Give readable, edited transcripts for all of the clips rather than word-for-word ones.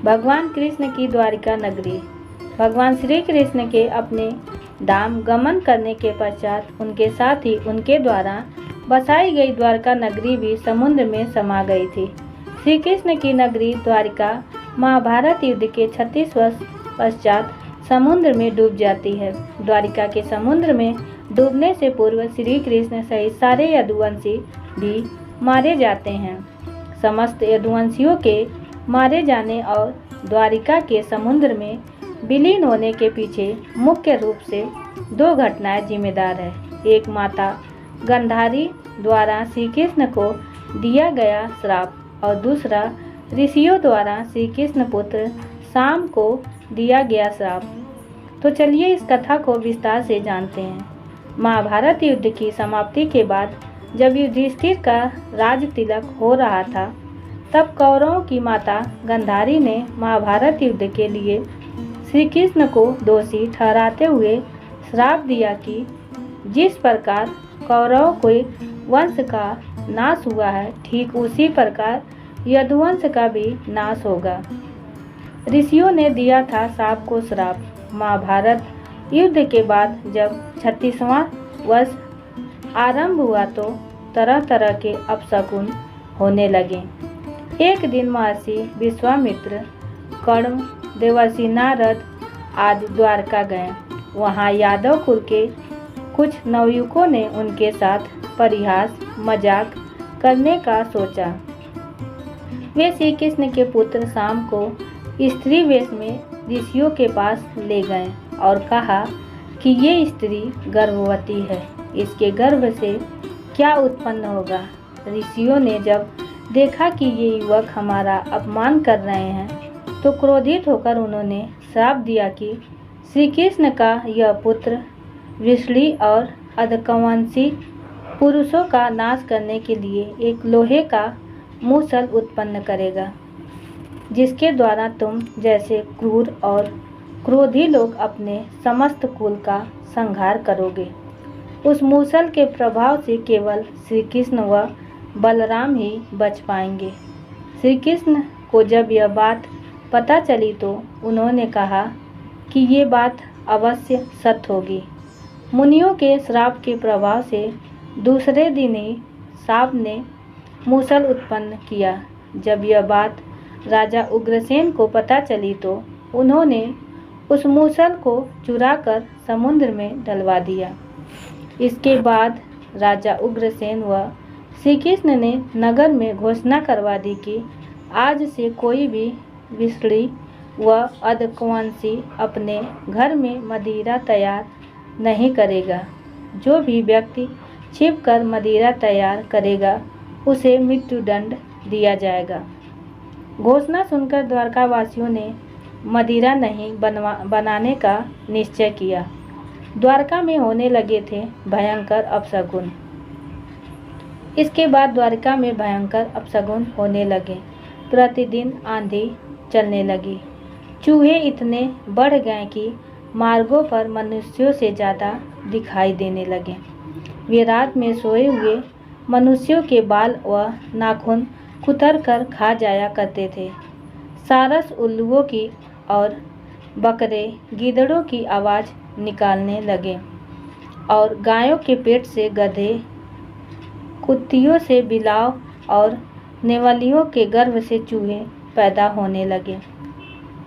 भगवान कृष्ण की द्वारिका नगरी। भगवान श्री कृष्ण के अपने धाम गमन करने के पश्चात उनके साथ ही उनके द्वारा बसाई गई द्वारका नगरी भी समुद्र में समा गई थी। श्री कृष्ण की नगरी द्वारिका महाभारत युद्ध के 36 वर्ष पश्चात समुद्र में डूब जाती है। द्वारिका के समुद्र में डूबने से पूर्व श्री कृष्ण सहित सारे यदुवंशी भी मारे जाते हैं। समस्त यदुवंशियों के मारे जाने और द्वारिका के समुद्र में विलीन होने के पीछे मुख्य रूप से 2 घटनाएं जिम्मेदार है। एक माता गंधारी द्वारा श्री कृष्ण को दिया गया श्राप और दूसरा ऋषियों द्वारा श्री कृष्ण पुत्र शाम को दिया गया श्राप। तो चलिए इस कथा को विस्तार से जानते हैं। महाभारत युद्ध की समाप्ति के बाद जब युधिष्ठिर का राज तिलक हो रहा था, तब कौरवों की माता गंधारी ने महाभारत युद्ध के लिए श्री कृष्ण को दोषी ठहराते हुए श्राप दिया कि जिस प्रकार कौरवों के वंश का नाश हुआ है, ठीक उसी प्रकार यदुवंश का भी नाश होगा। ऋषियों ने दिया था सांप को श्राप। महाभारत युद्ध के बाद जब 36वां वर्ष आरंभ हुआ तो तरह तरह के अपशकुन होने लगे। एक दिन महर्षि विश्वामित्र, कर्ण, देवर्षि नारद आदि द्वारका गए। वहाँ यादव कुल के कुछ नवयुवकों ने उनके साथ परिहास मजाक करने का सोचा। वे श्री कृष्ण के पुत्र शाम को स्त्री वेश में ऋषियों के पास ले गए और कहा कि ये स्त्री गर्भवती है, इसके गर्भ से क्या उत्पन्न होगा। ऋषियों ने जब देखा कि ये युवक हमारा अपमान कर रहे हैं, तो क्रोधित होकर उन्होंने श्राप दिया कि श्री कृष्ण का यह पुत्र वृषली और अधकवंशी पुरुषों का नाश करने के लिए एक लोहे का मूसल उत्पन्न करेगा, जिसके द्वारा तुम जैसे क्रूर और क्रोधी लोग अपने समस्त कुल का संहार करोगे। उस मूसल के प्रभाव से केवल श्री कृष्ण व बलराम ही बच पाएंगे। श्री कृष्ण को जब यह बात पता चली तो उन्होंने कहा कि ये बात अवश्य सत्य होगी। मुनियों के श्राप के प्रभाव से दूसरे दिन ही सांप ने मूसल उत्पन्न किया। जब यह बात राजा उग्रसेन को पता चली तो उन्होंने उस मूसल को चुराकर समुद्र में डलवा दिया। इसके बाद राजा उग्रसेन व श्री कृष्ण ने नगर में घोषणा करवा दी कि आज से कोई भी विषली व अधकवंशी अपने घर में मदिरा तैयार नहीं करेगा। जो भी व्यक्ति छिपकर मदिरा तैयार करेगा उसे मृत्युदंड दिया जाएगा। घोषणा सुनकर द्वारकावासियों ने मदिरा नहीं बनाने का निश्चय किया। द्वारका में होने लगे थे भयंकर अपशकुन। इसके बाद द्वारका में भयंकर अपशकुन होने लगे। प्रतिदिन आंधी चलने लगी। चूहे इतने बढ़ गए कि मार्गों पर मनुष्यों से ज़्यादा दिखाई देने लगे। वे रात में सोए हुए मनुष्यों के बाल व नाखून कुतर कर खा जाया करते थे। सारस उल्लुओं की और बकरे गीदड़ों की आवाज़ निकालने लगे और गायों के पेट से गधे, कुत्तियों से बिलाव और नेवलियों के गर्भ से चूहे पैदा होने लगे।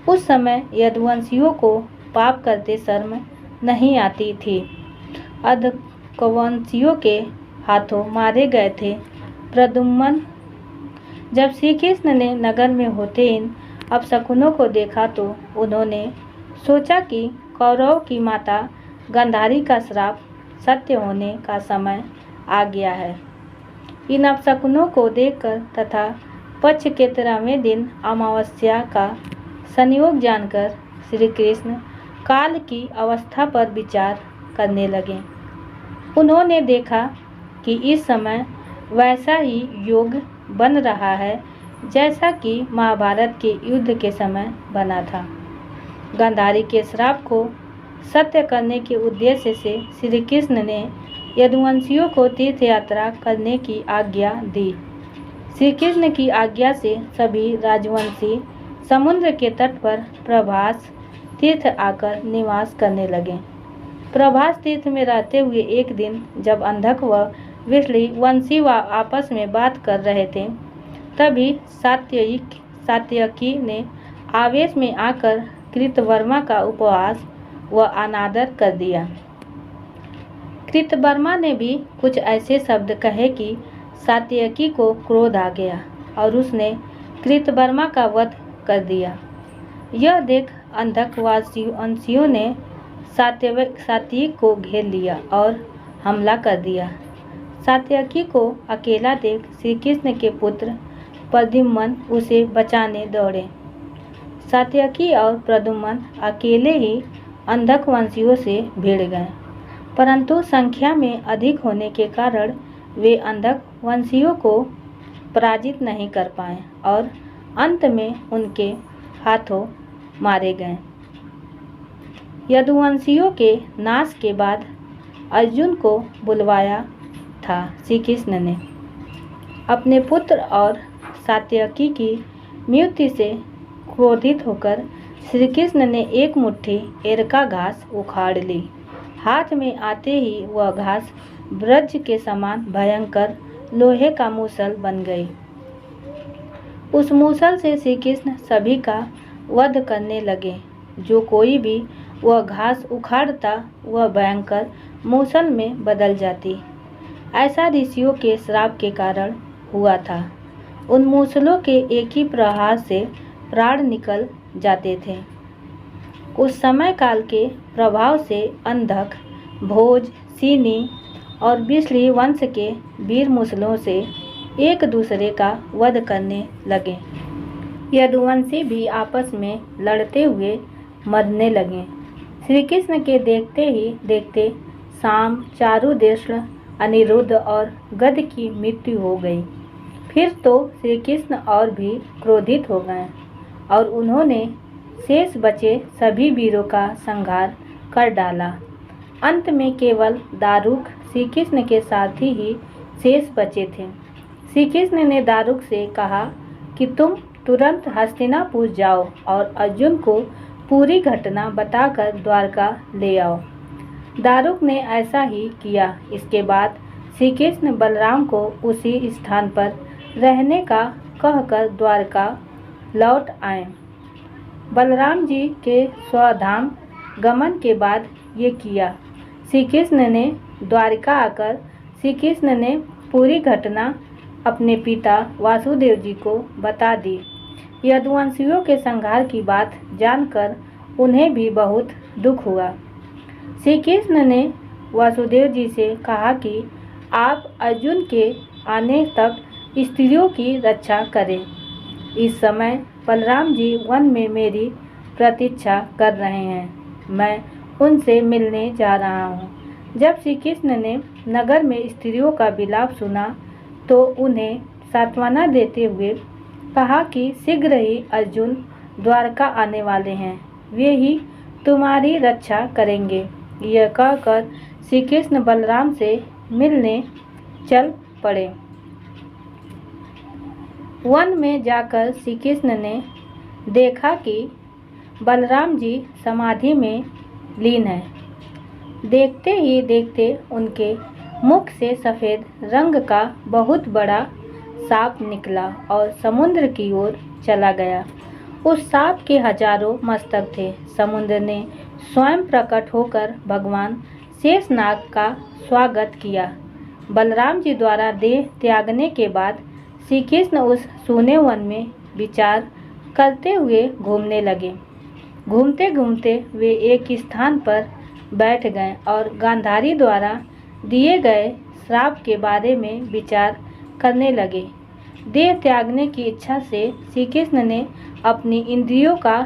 उस समय यदुवंशियों को पाप करते शर्म नहीं आती थी। अधकवंशियों के हाथों मारे गए थे प्रद्युम्न। जब श्री कृष्ण ने नगर में होते इन अपशकुनों को देखा तो उन्होंने सोचा कि कौरव की माता गंधारी का श्राप सत्य होने का समय आ गया है। इन अपशकुनों को देखकर तथा पक्ष के 13वें दिन अमावस्या का संयोग जानकर श्री कृष्ण काल की अवस्था पर विचार करने लगे। उन्होंने देखा कि इस समय वैसा ही योग बन रहा है जैसा कि महाभारत के युद्ध के समय बना था। गांधारी के श्राप को सत्य करने के उद्देश्य से श्री कृष्ण ने यदुवंशियों को तीर्थ यात्रा करने की आज्ञा दी। श्री कृष्ण की आज्ञा से सभी राजवंशी समुद्र के तट पर प्रभास तीर्थ आकर निवास करने लगे। प्रभास तीर्थ में रहते हुए एक दिन जब अंधक व विषली वंशी व आपस में बात कर रहे थे, तभी सात्यकी ने आवेश में आकर कृतवर्मा का उपहास व अनादर कर दिया। कृतवर्मा ने भी कुछ ऐसे शब्द कहे कि सात्यकी को क्रोध आ गया और उसने कृतवर्मा का वध कर दिया। यह देख अंधकवासियों ने सात्यकी को घेर लिया और हमला कर दिया। सात्यकी को अकेला देख श्री कृष्ण के पुत्र प्रद्युम्न उसे बचाने दौड़े। सात्यकी और प्रद्युम्न अकेले ही अंधकवंशियों से भिड़ गए, परंतु संख्या में अधिक होने के कारण वे अंधकवंशियों को पराजित नहीं कर पाए और अंत में उनके हाथों मारे गए। यदुवंशियों के नाश के बाद अर्जुन को बुलवाया था श्री कृष्ण ने। अपने पुत्र और सात्यकी की मृत्यु से क्रोधित होकर श्री कृष्ण ने एक मुट्ठी एरका घास उखाड़ ली। हाथ में आते ही वह घास वज्र के समान भयंकर लोहे का मूसल बन गई। उस मूसल से श्री कृष्ण सभी का वध करने लगे। जो कोई भी वह घास उखाड़ता वह भयंकर मूसल में बदल जाती। ऐसा ऋषियों के श्राप के कारण हुआ था। उन मूसलों के एक ही प्रहार से प्राण निकल जाते थे। उस समय काल के प्रभाव से अंधक, भोज, सीनी और बिसली वंश के वीर मूसलों से एक दूसरे का वध करने लगे। यदुवंशी भी आपस में लड़ते हुए मरने लगे। श्री कृष्ण के देखते ही देखते साम, चारुदेश्ल, अनिरुद्ध और गद की मृत्यु हो गई। फिर तो श्री कृष्ण और भी क्रोधित हो गए और उन्होंने शेष बचे सभी वीरों का संहार कर डाला। अंत में केवल दारुक श्री कृष्ण के साथी ही शेष बचे थे। श्री कृष्ण ने दारुक से कहा कि तुम तुरंत हस्तिनापुर जाओ और अर्जुन को पूरी घटना बताकर द्वारका ले आओ। दारुक ने ऐसा ही किया। इसके बाद श्री कृष्ण बलराम को उसी स्थान पर रहने का कहकर द्वारका लौट आए। बलराम जी के स्वधाम गमन के बाद ये किया। श्री कृष्ण ने द्वारिका आकर श्री कृष्ण ने पूरी घटना अपने पिता वासुदेव जी को बता दी। यदुवंशियों के संहार की बात जानकर उन्हें भी बहुत दुख हुआ। श्री कृष्ण ने वासुदेव जी से कहा कि आप अर्जुन के आने तक स्त्रियों की रक्षा करें। इस समय बलराम जी वन में मेरी प्रतीक्षा कर रहे हैं। मैं उनसे मिलने जा रहा हूँ। जब श्री कृष्ण ने नगर में स्त्रियों का विलाप सुना तो उन्हें सांत्वना देते हुए कहा कि शीघ्र ही अर्जुन द्वारका आने वाले हैं, वे ही तुम्हारी रक्षा करेंगे। यह कहकर श्री कृष्ण बलराम से मिलने चल पड़े। वन में जाकर श्री कृष्ण ने देखा कि बलराम जी समाधि में लीन हैं। देखते ही देखते उनके मुख से सफ़ेद रंग का बहुत बड़ा सांप निकला और समुद्र की ओर चला गया। उस सांप के हजारों मस्तक थे। समुद्र ने स्वयं प्रकट होकर भगवान शेषनाग का स्वागत किया। बलराम जी द्वारा देह त्यागने के बाद श्री कृष्ण उस सूने वन में विचार करते हुए घूमने लगे। घूमते घूमते वे एक स्थान पर बैठ गए और गांधारी द्वारा दिए गए श्राप के बारे में विचार करने लगे। देह त्यागने की इच्छा से श्री कृष्ण ने अपनी इंद्रियों का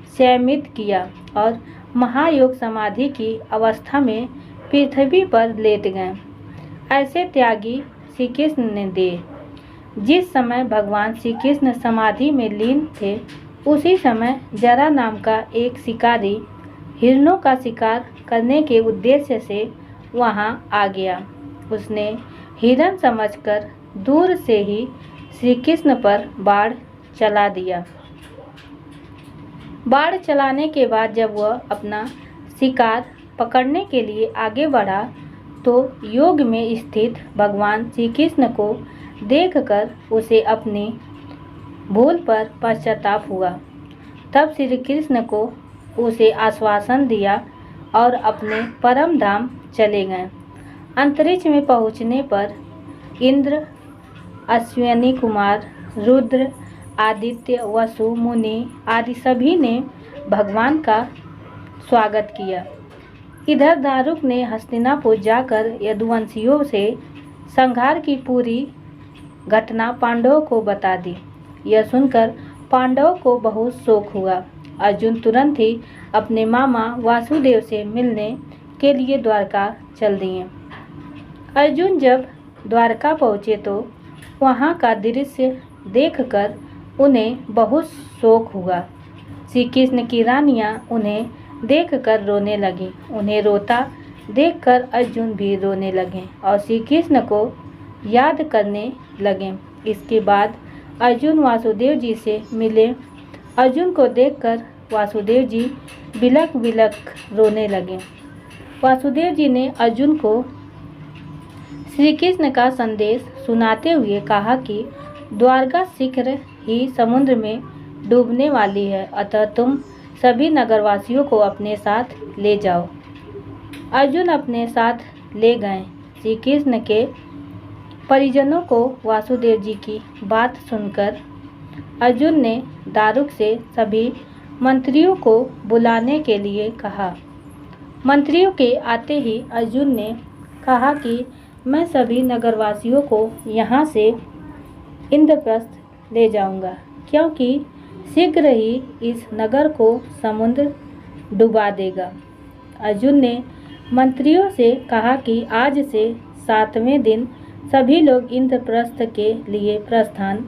संयमित किया और महायोग समाधि की अवस्था में पृथ्वी पर लेट गए। ऐसे त्यागी श्री कृष्ण ने देह। जिस समय भगवान श्री कृष्ण समाधि में लीन थे उसी समय जरा नाम का एक शिकारी हिरणों का शिकार करने के उद्देश्य से वहां आ गया। उसने हिरण समझकर दूर से ही श्री कृष्ण पर बाण चला दिया। बाण चलाने के बाद जब वह अपना शिकार पकड़ने के लिए आगे बढ़ा तो योग में स्थित भगवान श्री कृष्ण को देखकर उसे अपनी भूल पर पश्चाताप हुआ। तब श्री कृष्ण को उसे आश्वासन दिया और अपने परम धाम चले गए। अंतरिक्ष में पहुंचने पर इंद्र, अश्विनी कुमार, रुद्र, आदित्य, वसु, मुनि आदि सभी ने भगवान का स्वागत किया। इधर दारुक ने हस्तिनापुर जाकर यदुवंशियों से संहार की पूरी घटना पांडवों को बता दी। यह सुनकर पांडवों को बहुत शोक हुआ। अर्जुन तुरंत ही अपने मामा वासुदेव से मिलने के लिए द्वारका चल दिए। अर्जुन जब द्वारका पहुँचे तो वहाँ का दृश्य देखकर उन्हें बहुत शोक हुआ। श्री कृष्ण की रानियाँ उन्हें देखकर रोने लगी। उन्हें रोता देखकर अर्जुन भी रोने लगे और श्री कृष्ण को याद करने लगे। इसके बाद अर्जुन वासुदेव जी से मिले। अर्जुन को देखकर वासुदेव जी बिलख बिलख रोने लगे। वासुदेव जी ने अर्जुन को श्री कृष्ण का संदेश सुनाते हुए कहा कि द्वारका शीघ्र ही समुद्र में डूबने वाली है, अतः तुम सभी नगरवासियों को अपने साथ ले जाओ। अर्जुन अपने साथ ले गए। श्री कृष्ण के परिजनों को वासुदेव जी की बात सुनकर अर्जुन ने दारुक से सभी मंत्रियों को बुलाने के लिए कहा। मंत्रियों के आते ही अर्जुन ने कहा कि मैं सभी नगरवासियों को यहाँ से इंद्रप्रस्थ ले जाऊँगा, क्योंकि शीघ्र ही इस नगर को समुद्र डुबा देगा। अर्जुन ने मंत्रियों से कहा कि आज से 7वें दिन सभी लोग इंद्रप्रस्थ के लिए प्रस्थान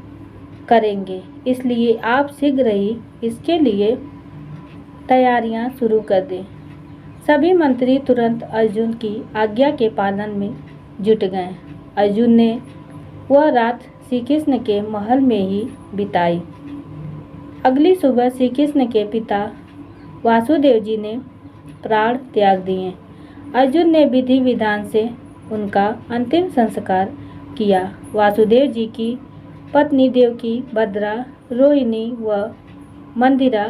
करेंगे, इसलिए आप शीघ्र ही इसके लिए तैयारियां शुरू कर दें। सभी मंत्री तुरंत अर्जुन की आज्ञा के पालन में जुट गए। अर्जुन ने वह रात श्री कृष्ण के महल में ही बिताई। अगली सुबह श्री कृष्ण के पिता वासुदेव जी ने प्राण त्याग दिए। अर्जुन ने विधि विधान से उनका अंतिम संस्कार किया। वासुदेव जी की पत्नी देवकी, भद्रा, रोहिणी व मंदिरा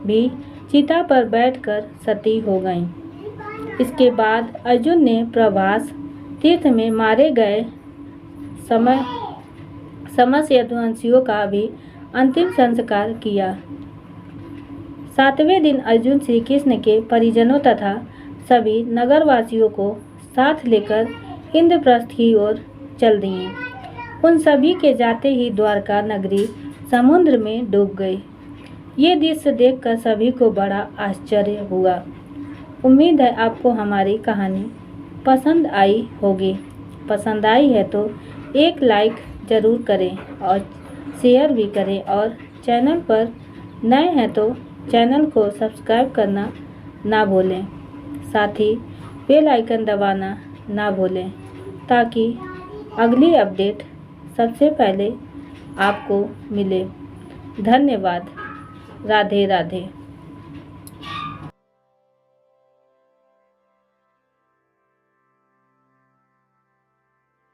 भी चिता पर बैठकर सती हो गईं। इसके बाद अर्जुन ने प्रभास तीर्थ में मारे गए समस्त यदुवंशियों का भी अंतिम संस्कार किया। 7वें दिन अर्जुन श्री कृष्ण के परिजनों तथा सभी नगरवासियों को साथ लेकर इंद्रप्रस्थ की ओर चल दिए। उन सभी के जाते ही द्वारका नगरी समुद्र में डूब गई। ये दृश्य देखकर सभी को बड़ा आश्चर्य हुआ। उम्मीद है आपको हमारी कहानी पसंद आई होगी। पसंद आई है तो एक लाइक ज़रूर करें और शेयर भी करें, और चैनल पर नए हैं तो चैनल को सब्सक्राइब करना ना भूलें। साथ ही बेल आइकन दबाना ना भूलें ताकि अगली अपडेट सबसे पहले आपको मिले। धन्यवाद। राधे राधे।